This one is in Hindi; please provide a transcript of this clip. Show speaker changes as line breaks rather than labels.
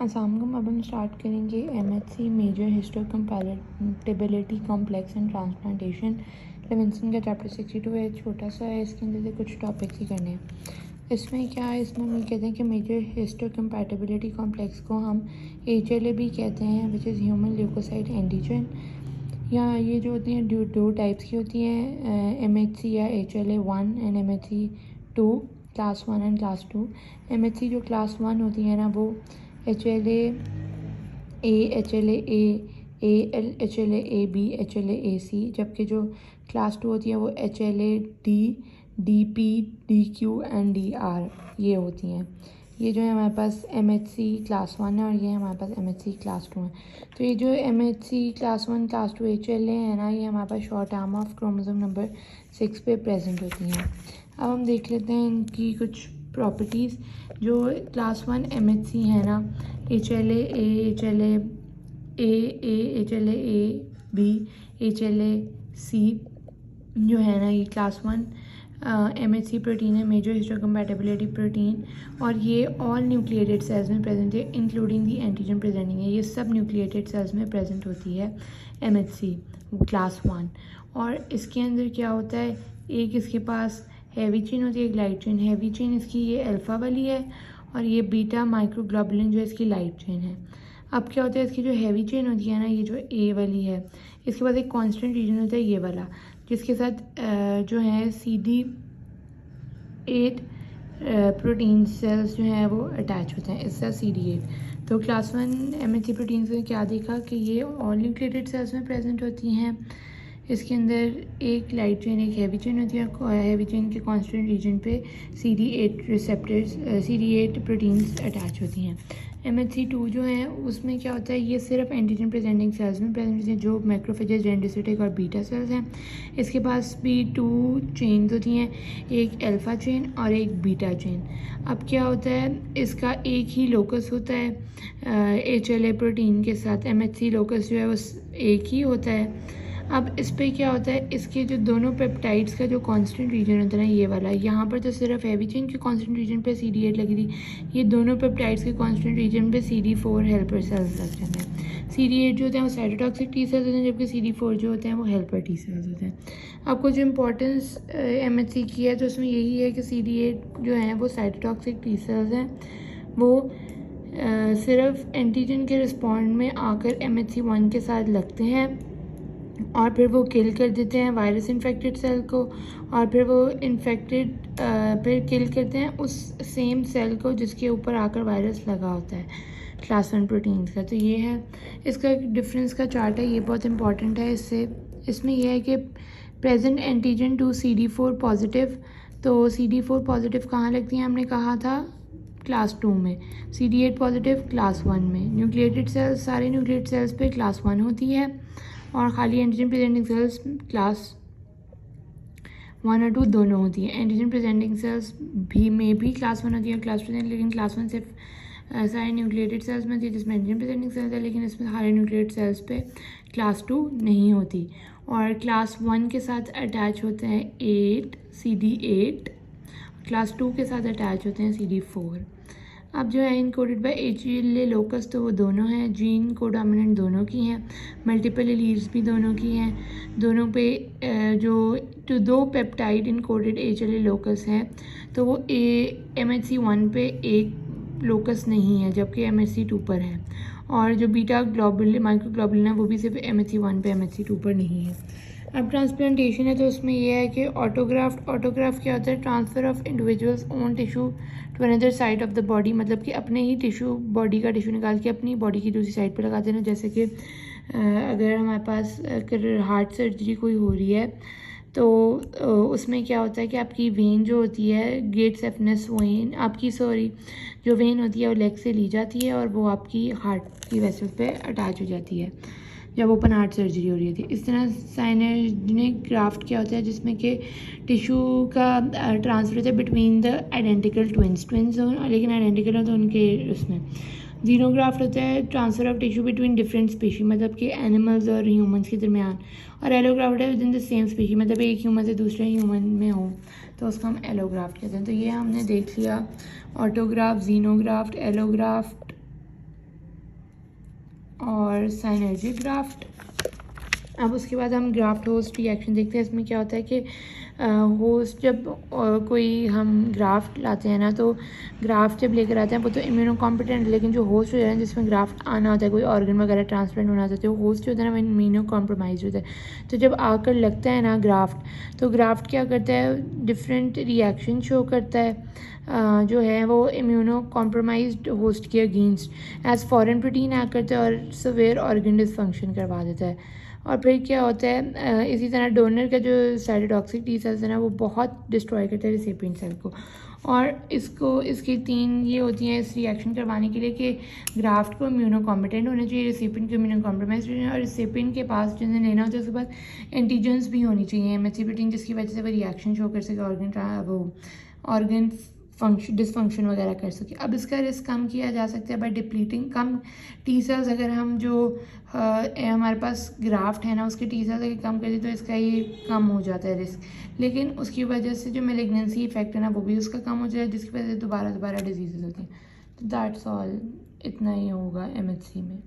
अस्सलाम। अब हम स्टार्ट करेंगे MHC major histocompatibility complex and transplantation. Livingston का चैप्टर 62 है, छोटा सा है, इसके अंदर से कुछ टॉपिक्स ही करने हैं। इसमें क्या है, इसमें हम कहते हैं कि मेजर हिस्टोकम्पैटिबिलिटी कॉम्प्लेक्स को हम HLA भी कहते हैं, which is human leukocyte antigen. या ये जो होती हैं दो टाइप्स की होती हैं, MHC या HLA-1 and MHC-2, class 1 and class 2। MHC जो क्लास 1 होती है ना, वो HLA-A, HLA-A, HLA-AB, HLA-AC, जबकि जो क्लास 2 होती है वो HLA-D, DP, DQ and DR ये होती हैं। ये जो है हमारे पास MHC क्लास 1 है और ये हमारे पास MHC क्लास 2 है। तो ये जो MHC क्लास 1 क्लास 2 HLA है ना, ये हमारे पास short arm of chromosome number 6 पे प्रेजेंट होती हैं। अब हम देख लेते हैं इनकी कुछ प्रॉपर्टीज़। जो क्लास 1 MHC है ना, HLA-A, HLA-A, HLA-AB, HLA-C जो है ना, ये क्लास 1 MHC प्रोटीन है, मेजर हिस्टोकम्पैटिबिलिटी प्रोटीन, और ये ऑल न्यूक्लिएटेड सेल्स में प्रेजेंट है, इंक्लूडिंग दी एंटीजन प्रेजेंटिंग है। ये सब न्यूक्लिएटेड सेल्स में प्रेजेंट होती है MHC क्लास 1। और इसके अंदर क्या होता है, एक इसके पास हैवी चेन होती है, एक लाइट चेन। हैवी चेन इसकी ये अल्फ़ा वाली है और ये बीटा माइक्रोग्लोबुलिन जो इसकी लाइट चेन है। अब क्या होता है, इसकी जो हैवी चेन होती है ना, ये जो A वाली है, इसके पास एक कांस्टेंट रीजन होता है ये वाला, जिसके साथ जो है CD8 प्रोटीन सेल्स जो हैं वो अटैच होते हैं, इससे CD8। तो क्लास 1 MHC प्रोटीन से क्या देखा कि ये ऑल न्यूक्लिएटेड सेल्स में प्रेजेंट होती हैं। इसके अंदर एक लाइट चेन, एक हैवी चेन होती है। हैवी चेन के कांस्टेंट रीजन पे CD8 receptors, CD8 proteins attach होती हैं। MHC-2 जो है उसमें क्या होता है, ये सिर्फ एंटीजन प्रेजेंटिंग सेल्स में प्रेजेंट होती हैं, जो मैक्रोफेजेस, डेंड्रोसाइटिक और बीटा सेल्स हैं। इसके पास भी 2 चेन्स होती हैं, एक अल्फ़ा चेन और एक बीटा चेन। अब क्या होता है, इसका एक ही लोकस होता है HLA प्रोटीन के साथ। MHC लोकस जो है वो एक ही होता है। अब इस पर क्या होता है, इसके जो दोनों पेप्टाइड्स का जो कांस्टेंट रीजन होता है ना, ये वाला, यहाँ पर तो सिर्फ हैवी चेन के कांस्टेंट रीजन पे CD8 लगी थी, ये दोनों पेप्टाइड्स के कांस्टेंट रीजन पे CD4 हेल्पर सेल्स लग जाते हैं। CD8 जो होते हैं वो साइटोटॉक्सिक T सेल्स होते हैं, जबकि CD4 जो होते हैं वो हेल्पर T सेल्स होते हैं। आपको जो इम्पोर्टेंस MHC की है तो उसमें यही है कि CD8 जो है वो साइटोटॉक्सिक T सेल्स हैं, वो सिर्फ एंटीजन के रिस्पॉन्ड में आकर MHC-1 के साथ लगते हैं और फिर वो किल कर देते हैं वायरस इन्फेक्टेड सेल को, और फिर वो फिर किल करते हैं उस सेम सेल को जिसके ऊपर आकर वायरस लगा होता है, क्लास 1 प्रोटीन्स का। तो ये है इसका डिफरेंस का चार्ट है, ये बहुत इंपॉर्टेंट है। इसमें यह है कि present antigen to CD4 positive. तो CD4 पॉजिटिव कहाँ लगती हैं, हमने कहा था क्लास 2 में। CD8 पॉजिटिव क्लास 1 में। न्यूक्लिएटेड सेल्स, सारे न्यूक्लिएटेड सेल्स पे क्लास 1 होती है, और खाली एंटीजन प्रेजेंटिंग सेल्स क्लास 1 और 2 दोनों होती हैं। एंटीजन प्रेजेंटिंग सेल्स में भी क्लास 1 होती है और क्लास 2 होती है, लेकिन क्लास 1 सिर्फ सारे न्यूक्लिएटेड सेल्स में होती है जिसमें एंटीजन प्रेजेंटिंग सेल्स है, लेकिन इसमें सारे न्यूक्लिएटेड सेल्स पे क्लास 2 नहीं होती। और क्लास 1 के साथ अटैच होते हैं 8 CD8, क्लास 2 के साथ अटैच होते हैं CD4। अब जो है इनकोडेड बाय HLA लोकस, तो वो दोनों हैं, जीन कोडोमिनेंट दोनों की हैं, मल्टीपल एलील्स भी दोनों की हैं। दोनों पे जो 2 पेप्टाइड इनकोडेड HLA लोकस हैं, तो वो MHC-1 पे एक लोकस नहीं है, जबकि MHC-2 पर है। और जो बीटा ग्लोबुलिन, माइक्रोग्लोबुलिन है, वो भी सिर्फ MHC-1 पे, MHC-2 पर नहीं है। अब ट्रांसप्लांटेशन है, तो उसमें यह है कि ऑटोग्राफ्ट क्या होता है, transfer of individual's own tissue to another side of the body, मतलब कि अपने ही टिश्यू, बॉडी का टिश्यू निकाल के अपनी बॉडी की दूसरी साइड पर लगा देना। जैसे कि अगर हमारे पास हार्ट सर्जरी कोई हो रही है, तो उसमें क्या होता है कि आपकी वेन जो होती है, गेट सेफनेस वेन, जो वेन होती है वो लेग से ली जाती है और वो आपकी हार्ट की वेसल पे अटैच हो जाती है जब ओपन हार्ट सर्जरी हो रही थी। इस तरह साइनेजेनिक ग्राफ्ट क्या होता है, जिसमें कि टिश्यू का ट्रांसफर होता है बिटवीन द आइडेंटिकल ट्विंस हो, लेकिन आइडेंटिकल हो तो उनके उसमें। जीनोग्राफ्ट होता है transfer of tissue between different species, मतलब कि एनिमल्स और ह्यूमंस के दरमियान। और एलोग्राफ्ट है with in the same species, मतलब एक ह्यूमन से दूसरे ह्यूमन में हो तो उसको हम एलोग्राफ्ट कहते हैं। तो ये हमने देख लिया ऑटोग्राफ, जीनोग्राफ्ट, एलोग्राफ्ट, और साइनर्जिक ग्राफ्ट। अब उसके बाद हम ग्राफ्ट होस्ट रिएक्शन देखते हैं। इसमें क्या होता है कि होस्ट जब कोई हम ग्राफ्ट लाते हैं ना, तो ग्राफ्ट जब लेकर आते हैं वो तो इम्यूनो कॉम्पिटेंट, लेकिन जो होस्ट होता है जिसमें ग्राफ्ट आना होता है, कोई ऑर्गन वगैरह ट्रांसप्लांट होना होता है, तो होस्ट जो होता है ना वो इम्यूनो कॉम्प्रोमाइज होता है। तो जब आकर लगता है ना ग्राफ्ट, तो ग्राफ्ट क्या करता है, डिफरेंट रिएक्शन शो करता है जो है वो इम्यूनो कॉम्प्रोमाइज्ड होस्ट के against as foreign protein act करता है और सवेयर ऑर्गन डिसफंक्शन करवा देता है। और फिर क्या होता है, इसी तरह डोनर का जो साइटोटॉक्सिक टी सेल्स है ना, वो बहुत डिस्ट्रॉय करता है रिसिपिएंट सेल को। और इसकी 3 ये होती हैं इस रिएक्शन करवाने के लिए कि ग्राफ्ट को इम्यूनो कॉम्पिटेंट होना चाहिए, रिसिपिएंट को इम्यूनो कॉम्प्रोमाइज होना चाहिए, और रिसिपिएंट के पास जिन्हें लेना होता है उसके पास एंटीजन्स भी होनी चाहिए MHC प्रोटीन, जिसकी वजह से वो रिएक्शन शो कर सके, ऑर्गन फंक्शन डिसफंक्शन वगैरह कर सके। अब इसका रिस्क कम किया जा सकता है बाय डिप्लीटिंग कम टी सेल्स। अगर हम जो हमारे पास ग्राफ्ट है ना उसके टी सेल्स अगर कम कर दें तो इसका ये कम हो जाता है रिस्क, लेकिन उसकी वजह से जो मेलिग्नेंसी इफेक्ट है ना वो भी उसका कम हो जाए, जिसकी वजह से दोबारा डिजीज़ होती हैं। तो दैट्स ऑल, इतना ही होगा MHC में।